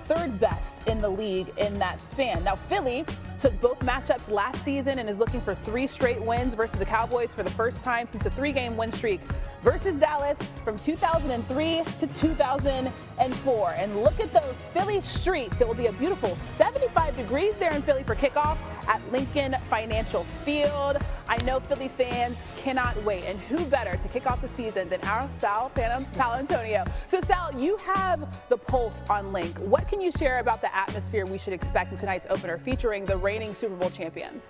third best in the league in that span. Now, Philly took both matchups last season and is looking for 3 straight wins versus the Cowboys for the first time since a 3-game win streak versus Dallas from 2003 to 2004. And look at those Philly streets. It will be a beautiful 75 degrees there in Philly for kickoff at Lincoln Financial Field. I know Philly fans cannot wait, and who better to kick off the season than our Sal Paolantonio. So Sal, you have the pulse on Link. What can you share about the atmosphere we should expect in tonight's opener featuring the reigning Super Bowl champions?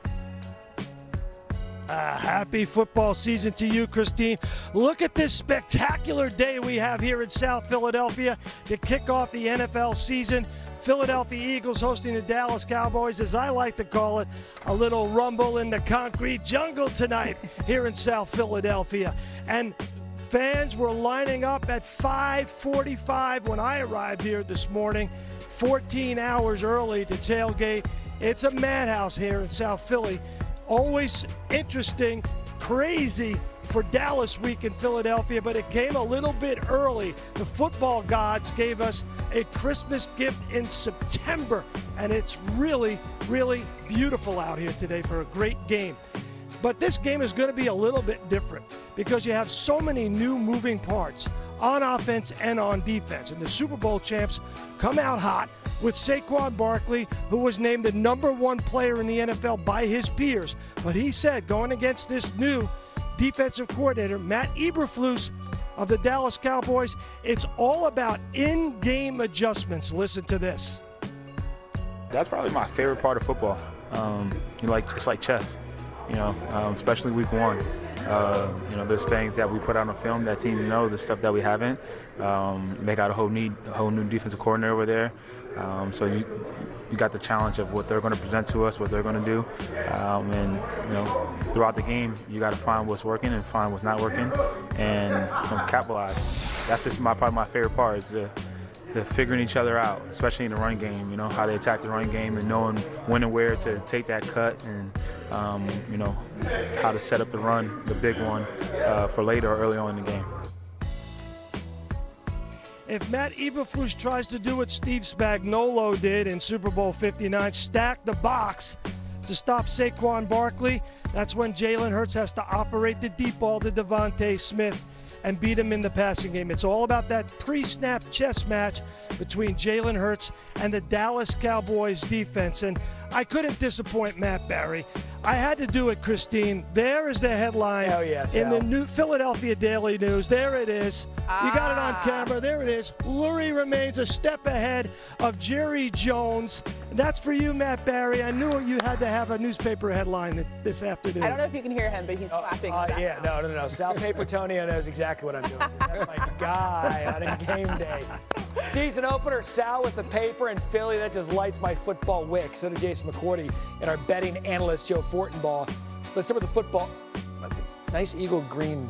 Happy football season to you, Christine. Look at this spectacular day we have here in South Philadelphia to kick off the NFL season. Philadelphia Eagles hosting the Dallas Cowboys, as I like to call it, a little rumble in the concrete jungle tonight here in South Philadelphia. And fans were lining up at 5:45 when I arrived here this morning, 14 hours early to tailgate. It's a madhouse here in South Philly. Always interesting, crazy for Dallas week in Philadelphia, but it came a little bit early. The football gods gave us a Christmas gift in September, and it's really, really beautiful out here today for a great game. But this game is going to be a little bit different because you have so many new moving parts on offense and on defense. And the Super Bowl champs come out hot with Saquon Barkley, who was named the #1 player in the NFL by his peers. But he said, going against this new defensive coordinator, Matt Eberflus of the Dallas Cowboys, it's all about in-game adjustments. Listen to this. That's probably my favorite part of football. It's like chess, especially week 1. There's things that we put out on film that teams know, the stuff that we haven't. They got a whole new defensive coordinator over there. So you got the challenge of what they're going to present to us, what they're going to do. Throughout the game, you got to find what's working and find what's not working and capitalize. That's just probably my favorite part is the figuring each other out, especially in the run game, how they attack the run game and knowing when and where to take that cut and, how to set up the run, the big one, for later or early on in the game. If Matt Eberflus tries to do what Steve Spagnuolo did in Super Bowl 59, stack the box to stop Saquon Barkley, that's when Jalen Hurts has to operate the deep ball to Devontae Smith and beat him in the passing game. It's all about that pre-snap chess match between Jalen Hurts and the Dallas Cowboys defense. And I couldn't disappoint Matt Barry. I had to do it, Christine. There is the headline in the new Philadelphia Daily News. There it is. You got it on camera. There it is. Lurie remains a step ahead of Jerry Jones. That's for you, Matt Barry. I knew you had to have a newspaper headline this afternoon. I don't know if you can hear him, but he's clapping. No. Sal Paolantonio knows exactly what I'm doing. That's my guy on a game day. Season opener, Sal with the paper in Philly. That just lights my football wick. So did Jason McCourty and our betting analyst, Joe Fortenbaugh. Let's start with the football. Nice eagle green.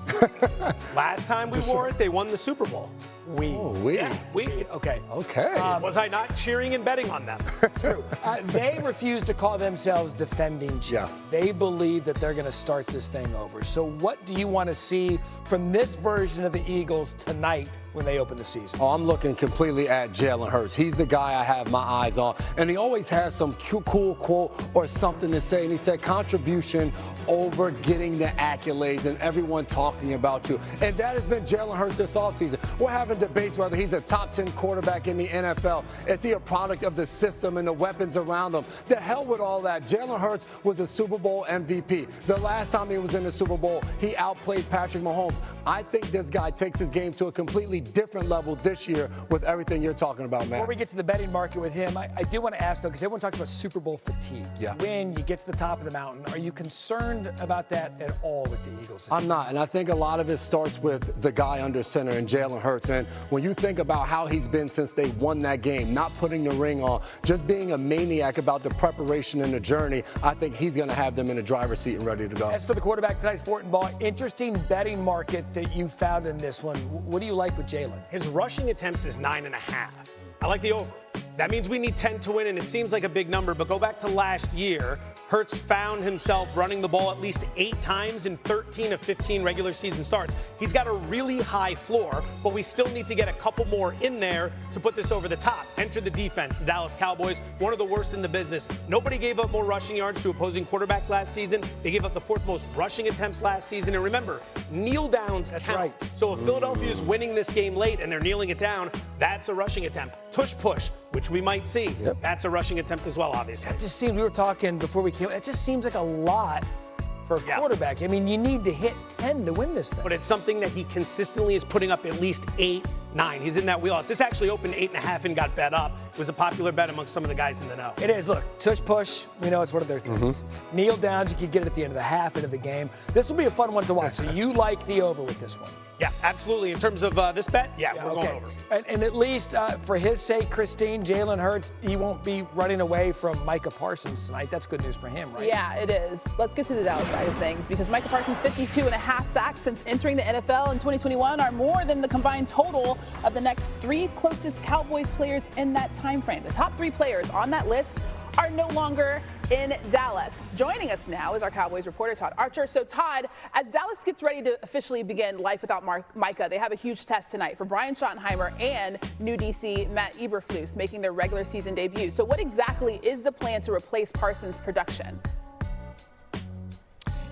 Last time we wore it, they won the Super Bowl. We. Okay. Was I not cheering and betting on them? True. They refuse to call themselves defending champs. Yeah. They believe that they're going to start this thing over. So what do you want to see from this version of the Eagles tonight when they open the season? Oh, I'm looking completely at Jalen Hurts. He's the guy I have my eyes on. And he always has some cool quote or something to say. And he said contribution over getting the accolades and everyone talking about you. And that has been Jalen Hurts this offseason. We're having debates whether he's a top 10 quarterback in the NFL. Is he a product of the system and the weapons around him? The hell with all that. Jalen Hurts was a Super Bowl MVP. The last time he was in the Super Bowl, he outplayed Patrick Mahomes. I think this guy takes his game to a completely different level this year with everything you're talking about, man. Before we get to the betting market with him, I do want to ask, though, because everyone talks about Super Bowl fatigue. Yeah. When you get to the top of the mountain, are you concerned about that at all with the Eagles? I'm not, and I think a lot of it starts with the guy under center and Jalen Hurts. And when you think about how he's been since they won that game, not putting the ring on, just being a maniac about the preparation and the journey, I think he's going to have them in the driver's seat and ready to go. As for the quarterback tonight, Fortenbaugh, interesting betting market that you found in this one. What do you like with Jalen? His rushing attempts is 9.5. I like the over. That means we need 10 to win, and it seems like a big number, but go back to last year. Hurts found himself running the ball at least 8 times in 13 of 15 regular season starts. He's got a really high floor, but we still need to get a couple more in there to put this over the top. Enter the defense, the Dallas Cowboys, one of the worst in the business. Nobody gave up more rushing yards to opposing quarterbacks last season. They gave up the 4th most rushing attempts last season. And remember, kneel downs count. Right. So if Philadelphia is winning this game late and they're kneeling it down, that's a rushing attempt. Tush push, which we might see. Yep. That's a rushing attempt as well, obviously. That just seems, we were talking before we came, it just seems like a lot for a quarterback. I mean, you need to hit 10 to win this thing. But it's something that he consistently is putting up at least 8, 9. He's in that wheelhouse. This actually opened 8.5 and got bet up. It was a popular bet amongst some of the guys in the know. It is. Look, tush push, we know it's one of their things. Kneel downs, you could get it at the end of the half, end of the game. This will be a fun one to watch. So you like the over with this one? Yeah, absolutely. In terms of this bet, we're going over. And at least for his sake, Christine, Jalen Hurts, he won't be running away from Micah Parsons tonight. That's good news for him, right? Yeah, it is. Let's get to the Dallas side of things because Micah Parsons' 52.5 sacks since entering the NFL in 2021 are more than the combined total of the next 3 closest Cowboys players in that time frame. The top 3 players on that list are no longer in Dallas. Joining us now is our Cowboys reporter, Todd Archer. So, Todd, as Dallas gets ready to officially begin life without Micah, they have a huge test tonight for Brian Schottenheimer and new DC Matt Eberflus making their regular season debut. So what exactly is the plan to replace Parsons' production?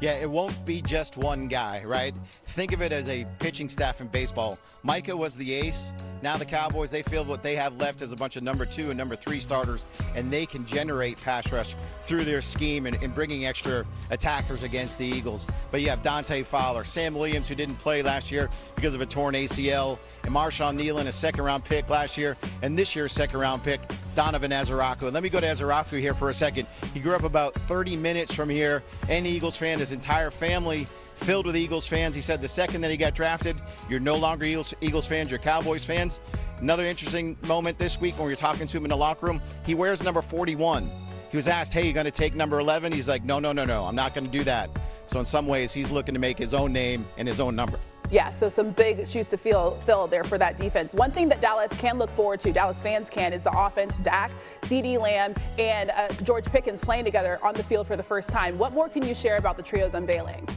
Yeah, it won't be just one guy, right? Think of it as a pitching staff in baseball. Micah was the ace. Now the Cowboys, they feel what they have left is a bunch of number 2 and number 3 starters, and they can generate pass rush through their scheme and bringing extra attackers against the Eagles. But you have Dante Fowler, Sam Williams, who didn't play last year because of a torn ACL, and Marshawn Nealon, a second-round pick last year, and this year's second-round pick, Donovan Azaraku. And let me go to Azaraku here for a second. He grew up about 30 minutes from here, and Eagles fan, his entire family filled with Eagles fans. He said the second that he got drafted, you're no longer Eagles fans, you're Cowboys fans. Another interesting moment this week when we were talking to him in the locker room, he wears number 41. He was asked, hey, you going to take number 11? He's like, no, I'm not going to do that. So in some ways, he's looking to make his own name and his own number. Yeah, so some big shoes to fill there for that defense. One thing that Dallas can look forward to, Dallas fans can, is the offense. Dak, CeeDee Lamb, and George Pickens playing together on the field for the first time. What more can you share about the trio's unveiling?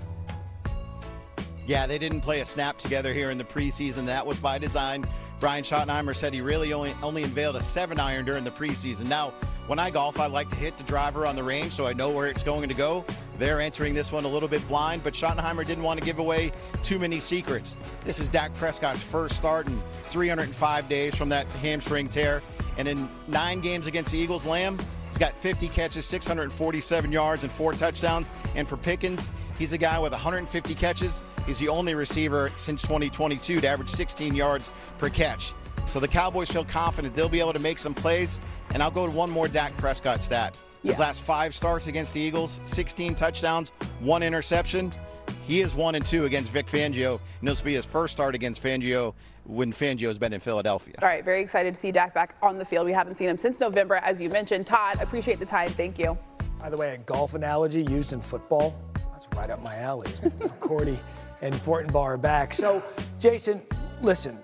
Yeah, they didn't play a snap together here in the preseason. That was by design. Brian Schottenheimer said he really only unveiled a 7-iron during the preseason. Now, when I golf, I like to hit the driver on the range so I know where it's going to go. They're entering this one a little bit blind, but Schottenheimer didn't want to give away too many secrets. This is Dak Prescott's first start in 305 days from that hamstring tear. And in 9 games against the Eagles, Lamb, he's got 50 catches, 647 yards, and 4 touchdowns. And for Pickens, he's a guy with 150 catches. He's the only receiver since 2022 to average 16 yards per catch. So the Cowboys feel confident they'll be able to make some plays. And I'll go to one more Dak Prescott stat. His last 5 starts against the Eagles, 16 touchdowns, 1 interception. He is 1-2 against Vic Fangio, and this will be his first start against Fangio when Fangio's been in Philadelphia. All right, very excited to see Dak back on the field. We haven't seen him since November, as you mentioned. Todd, appreciate the time. Thank you. By the way, a golf analogy used in football, that's right up my alley. Cordy and Fortenbaugh are back. So, Jason, listen,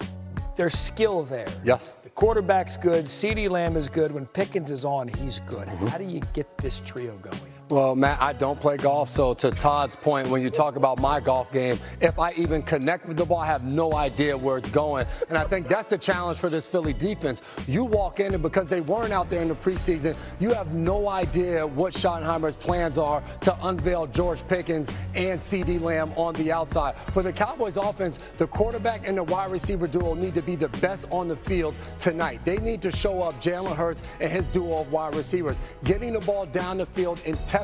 there's skill there. Yes. The quarterback's good. CeeDee Lamb is good. When Pickens is on, he's good. How do you get this trio going? Well, Matt, I don't play golf, so to Todd's point, when you talk about my golf game, if I even connect with the ball, I have no idea where it's going. And I think that's the challenge for this Philly defense. You walk in, and because they weren't out there in the preseason, you have no idea what Schottenheimer's plans are to unveil George Pickens and CeeDee Lamb on the outside. For the Cowboys offense, the quarterback and the wide receiver duo need to be the best on the field tonight. They need to show up Jalen Hurts and his duo of wide receivers, getting the ball down the field and testing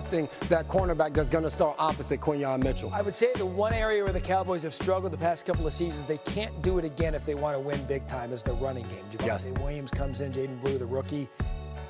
that cornerback that's going to start opposite Quinyon Mitchell. I would say the one area where the Cowboys have struggled the past couple of seasons, they can't do it again if they want to win big time, is the running game. Javonte Williams comes in, Jayden Blue, the rookie.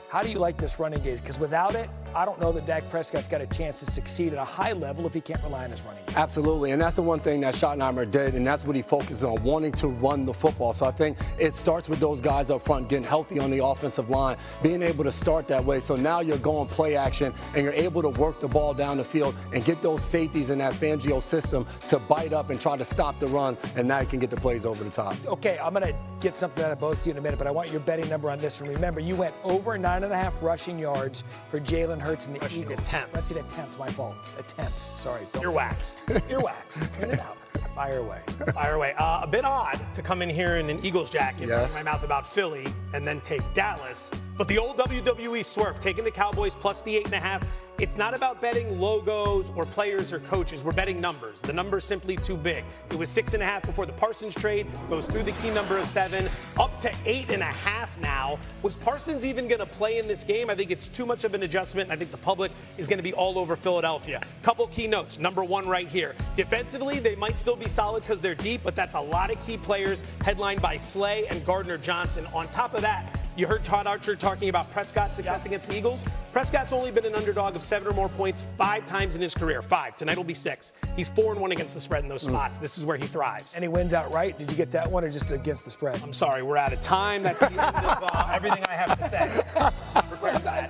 How do you like this running game? Because without it, I don't know that Dak Prescott's got a chance to succeed at a high level if he can't rely on his running game. Absolutely, and that's the one thing that Schottenheimer did, and that's what he focused on, wanting to run the football. So I think it starts with those guys up front, getting healthy on the offensive line, being able to start that way. So now you're going play action, and you're able to work the ball down the field and get those safeties in that Fangio system to bite up and try to stop the run, and now you can get the plays over the top. Okay, I'm going to get something out of both of you in a minute, but I want your betting number on this. And remember, you went over 9.5 rushing yards for Jalen Hurts Hurts and the Rushing Eagles. attempts. Rushing attempts, my fault. Attempts, sorry. Earwax. Earwax. Clean it out. Fire away. Fire away. A bit odd to come in here in an Eagles jacket, Yes. run my mouth about Philly, and then take Dallas. But the old WWE swerve, taking the Cowboys plus the 8.5. It's not about betting logos or players or coaches. We're betting numbers. The number's simply too big. It was 6.5 before the Parsons trade, goes through the key number of 7, up to 8.5 now. Was Parsons even going to play in this game? I think it's too much of an adjustment. I think the public is going to be all over Philadelphia. Couple key notes. Number 1 right here. Defensively, they might still be solid because they're deep, but that's a lot of key players headlined by Slay and Gardner Johnson. On top of that, you heard Todd Archer talking about Prescott's success against the Eagles. Prescott's only been an underdog of 7 or more points 5 times in his career. 5. Tonight will be 6. He's 4-1 against the spread in those spots. This is where he thrives. And he wins outright. Did you get that one or just against the spread? I'm sorry, we're out of time. That's the end of everything I have to say.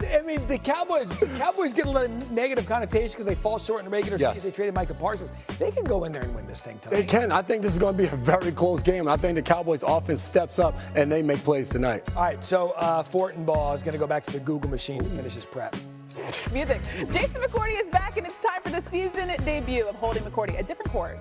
I mean, the Cowboys get a lot of negative connotation because they fall short in the regular season. They traded Micah Parsons. They can go in there and win this thing tonight. They can. I think this is going to be a very close game. I think the Cowboys offense steps up and they make plays tonight. All right, so Fortenbaugh is going to go back to the Google machine to finish his prep. Music. Jason McCourty is back, and it's time for the season debut of Holding McCourty. A different chord.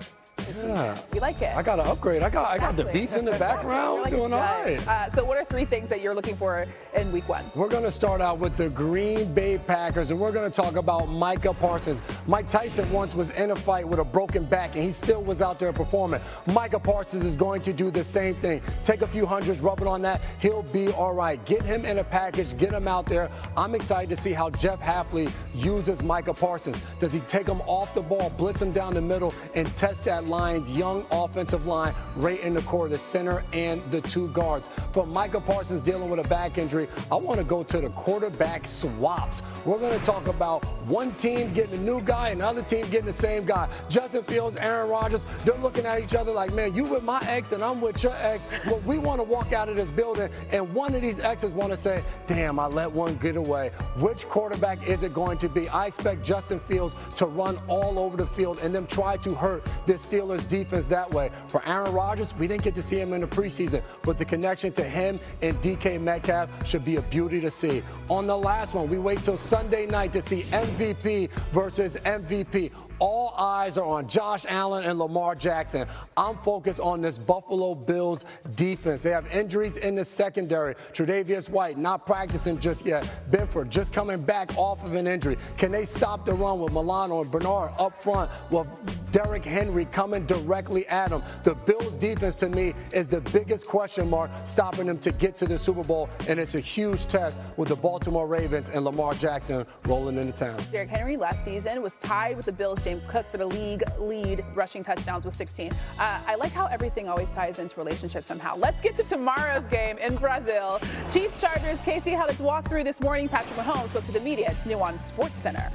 Yeah. You like it? I got to upgrade. I got the beats in the background. Like Doing all right. So what are 3 things that you're looking for in week 1? We're going to start out with the Green Bay Packers, and we're going to talk about Micah Parsons. Mike Tyson once was in a fight with a broken back, and he still was out there performing. Micah Parsons is going to do the same thing. Take a few hundreds, rub it on that. He'll be all right. Get him in a package. Get him out there. I'm excited to see how Jeff Hafley uses Micah Parsons. Does he take him off the ball, blitz him down the middle, and test that Lions' young offensive line right in the core, the center and the 2 guards? But Micah Parsons dealing with a back injury, I want to go to the quarterback swaps. We're going to talk about one team getting a new guy and another team getting the same guy. Justin Fields, Aaron Rodgers, they're looking at each other like, man, you with my ex and I'm with your ex. Well, we want to walk out of this building and one of these exes want to say, damn, I let one get away. Which quarterback is it going to be? I expect Justin Fields to run all over the field and then try to hurt the Steelers defense that way. For Aaron Rodgers, we didn't get to see him in the preseason, but the connection to him and DK Metcalf should be a beauty to see. On the last one, we wait till Sunday night to see MVP versus MVP. All eyes are on Josh Allen and Lamar Jackson. I'm focused on this Buffalo Bills defense. They have injuries in the secondary. Tre'Davious White not practicing just yet. Benford just coming back off of an injury. Can they stop the run with Milano and Bernard up front with Derrick Henry coming directly at them? The Bills defense, to me, is the biggest question mark stopping them to get to the Super Bowl, and it's a huge test with the Baltimore Ravens and Lamar Jackson rolling into town. Derrick Henry last season was tied with the Bills' James Cook for the league lead rushing touchdowns with 16. I like how everything always ties into relationships somehow. Let's get to tomorrow's game in Brazil. Chiefs Chargers. Casey, how let's walk through this morning. Patrick Mahomes spoke to the media. It's new on SportsCenter.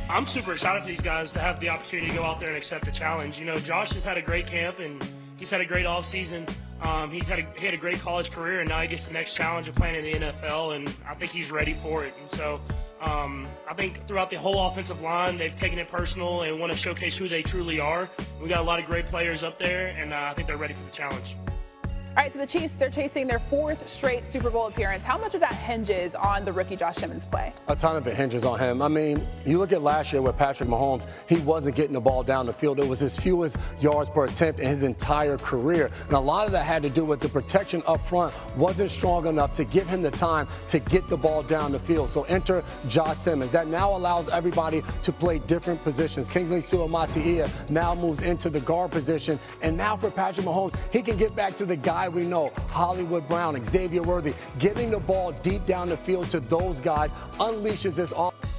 I'm super excited for these guys to have the opportunity to go out there and accept the challenge. You know, Josh has had a great camp and he's had a great offseason. He had a great college career, and now he gets the next challenge of playing in the NFL, and I think he's ready for it. And so I think throughout the whole offensive line, they've taken it personal and want to showcase who they truly are. We got a lot of great players up there, and I think they're ready for the challenge. All right, so the Chiefs, they're chasing their 4th straight Super Bowl appearance. How much of that hinges on the rookie Josh Simmons' play? A ton of it hinges on him. I mean, you look at last year with Patrick Mahomes, he wasn't getting the ball down the field. It was his fewest yards per attempt in his entire career. And a lot of that had to do with the protection up front wasn't strong enough to give him the time to get the ball down the field. So enter Josh Simmons. That now allows everybody to play different positions. Kingsley Suamataia now moves into the guard position. And now for Patrick Mahomes, he can get back to the guy we know, Hollywood Brown, Xavier Worthy. Getting the ball deep down the field to those guys unleashes this offense.